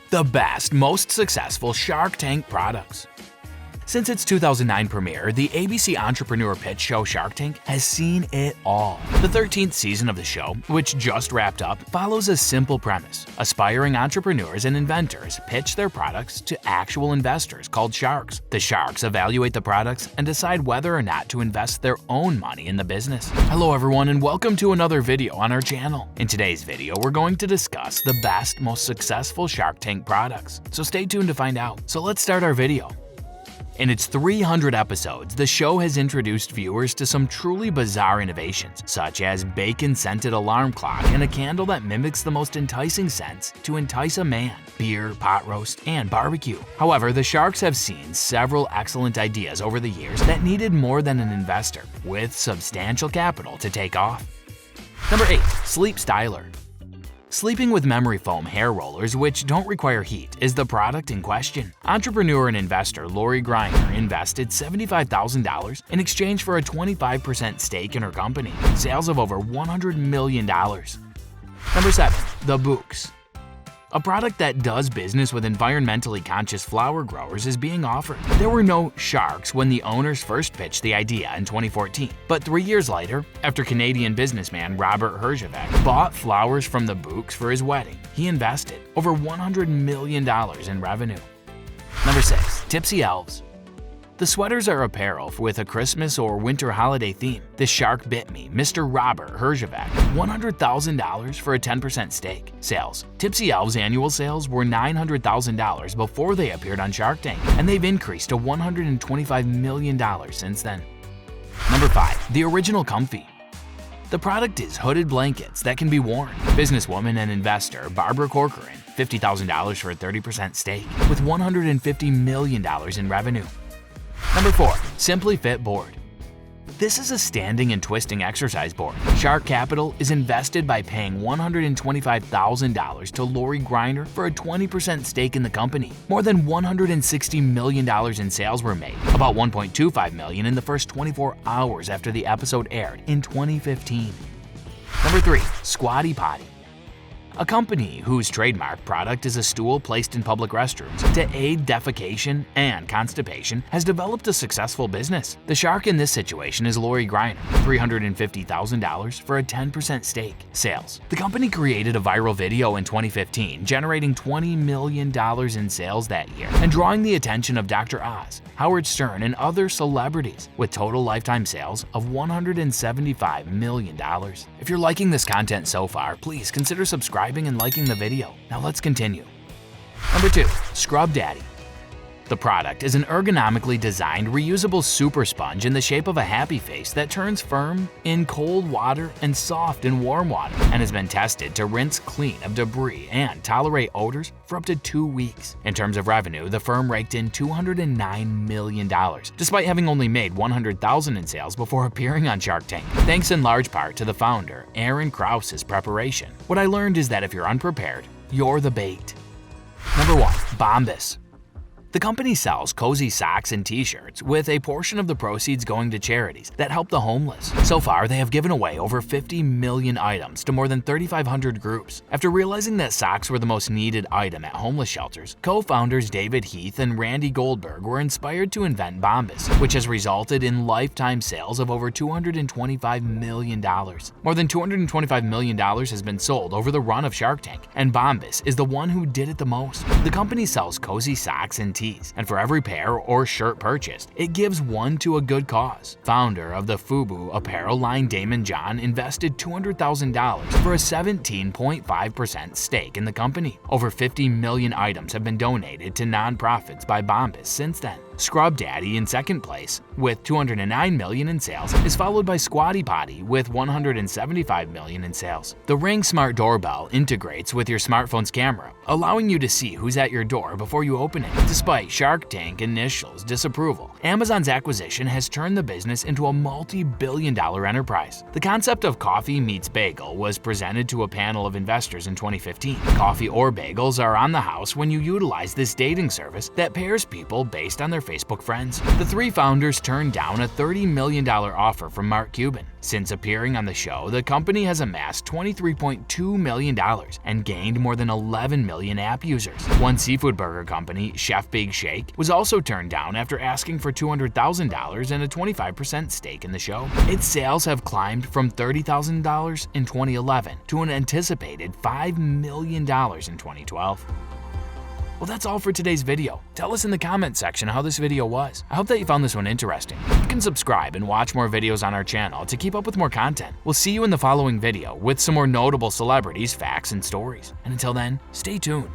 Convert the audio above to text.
The best, most successful Shark Tank products. Since its 2009 premiere, the ABC entrepreneur pitch show Shark Tank has seen it all. The 13th season of the show, which just wrapped up, follows a simple premise. Aspiring entrepreneurs and inventors pitch their products to actual investors called sharks. The sharks evaluate the products and decide whether or not to invest their own money in the business. Hello everyone and welcome to another video on our channel. In today's video, we're going to discuss the best, most successful Shark Tank products. So stay tuned to find out. So let's start our video. In its 300 episodes, the show has introduced viewers to some truly bizarre innovations, such as bacon-scented alarm clock and a candle that mimics the most enticing scents to entice a man, beer, pot roast, and barbecue. However, the Sharks have seen several excellent ideas over the years that needed more than an investor with substantial capital to take off. Number 8. Sleep Styler. Sleeping with memory foam hair rollers which don't require heat is the product in question. Entrepreneur and investor Lori Greiner invested $75,000 in exchange for a 25% stake in her company, sales of over $100 million. Number 7. The Books. A product that does business with environmentally conscious flower growers is being offered. There were no sharks when the owners first pitched the idea in 2014, but 3 years later, after Canadian businessman Robert Herjavec bought flowers from the Books for his wedding, he invested over $100 million in revenue. Number 6. Tipsy Elves. The sweaters are apparel with a Christmas or winter holiday theme. The shark bit me, Mr. Robert Herjavec, $100,000 for a 10% stake. Sales. Tipsy Elves' annual sales were $900,000 before they appeared on Shark Tank, and they've increased to $125 million since then. Number 5. The Original Comfy. The product is hooded blankets that can be worn. Businesswoman and investor Barbara Corcoran, $50,000 for a 30% stake, with $150 million in revenue. Number 4. Simply Fit Board. This is a standing and twisting exercise board. Shark Capital is invested by paying $125,000 to Lori Greiner for a 20% stake in the company. More than $160 million in sales were made, about $1.25 million in the first 24 hours after the episode aired in 2015. Number 3. Squatty Potty. A company whose trademark product is a stool placed in public restrooms to aid defecation and constipation has developed a successful business. The shark in this situation is Lori Greiner, $350,000 for a 10% stake. Sales. The company created a viral video in 2015, generating $20 million in sales that year and drawing the attention of Dr. Oz, Howard Stern, and other celebrities, with total lifetime sales of $175 million. If you're liking this content so far, please consider subscribing and liking the video. Now let's continue. Number 2. Scrub Daddy. The product is an ergonomically designed reusable super sponge in the shape of a happy face that turns firm in cold water and soft in warm water, and has been tested to rinse clean of debris and tolerate odors for up to 2 weeks. In terms of revenue, the firm raked in $209 million, despite having only made $100,000 in sales before appearing on Shark Tank, thanks in large part to the founder, Aaron Krause's preparation. What I learned is that if you're unprepared, you're the bait. Number 1. Bombas. The company sells cozy socks and t-shirts, with a portion of the proceeds going to charities that help the homeless. So far, they have given away over 50 million items to more than 3,500 groups. After realizing that socks were the most needed item at homeless shelters, co-founders David Heath and Randy Goldberg were inspired to invent Bombas, which has resulted in lifetime sales of over $225 million. More than $225 million has been sold over the run of Shark Tank, and Bombas is the one who did it the most. The company sells cozy socks and tees, and for every pair or shirt purchased, it gives one to a good cause. Founder of the FUBU apparel line Damon John invested $200,000 for a 17.5% stake in the company. Over 50 million items have been donated to nonprofits by Bombas since then. Scrub Daddy in second place with $209 million in sales is followed by Squatty Potty with $175 million in sales. The Ring Smart Doorbell integrates with your smartphone's camera, allowing you to see who's at your door before you open it. Despite Shark Tank initial's disapproval, Amazon's acquisition has turned the business into a multi-billion-dollar enterprise. The concept of coffee meets bagel was presented to a panel of investors in 2015. Coffee or bagels are on the house when you utilize this dating service that pairs people based on their Facebook friends. The three founders turned down a $30 million offer from Mark Cuban. Since appearing on the show, the company has amassed $23.2 million and gained more than 11 million app users. One seafood burger company, Chef Big Shake, was also turned down after asking for $200,000 and a 25% stake in the show. Its sales have climbed from $30,000 in 2011 to an anticipated $5 million in 2012. Well, that's all for today's video. Tell us in the comment section how this video was. I hope that you found this one interesting. You can subscribe and watch more videos on our channel to keep up with more content. We'll see you in the following video with some more notable celebrities, facts, and stories. And until then, stay tuned.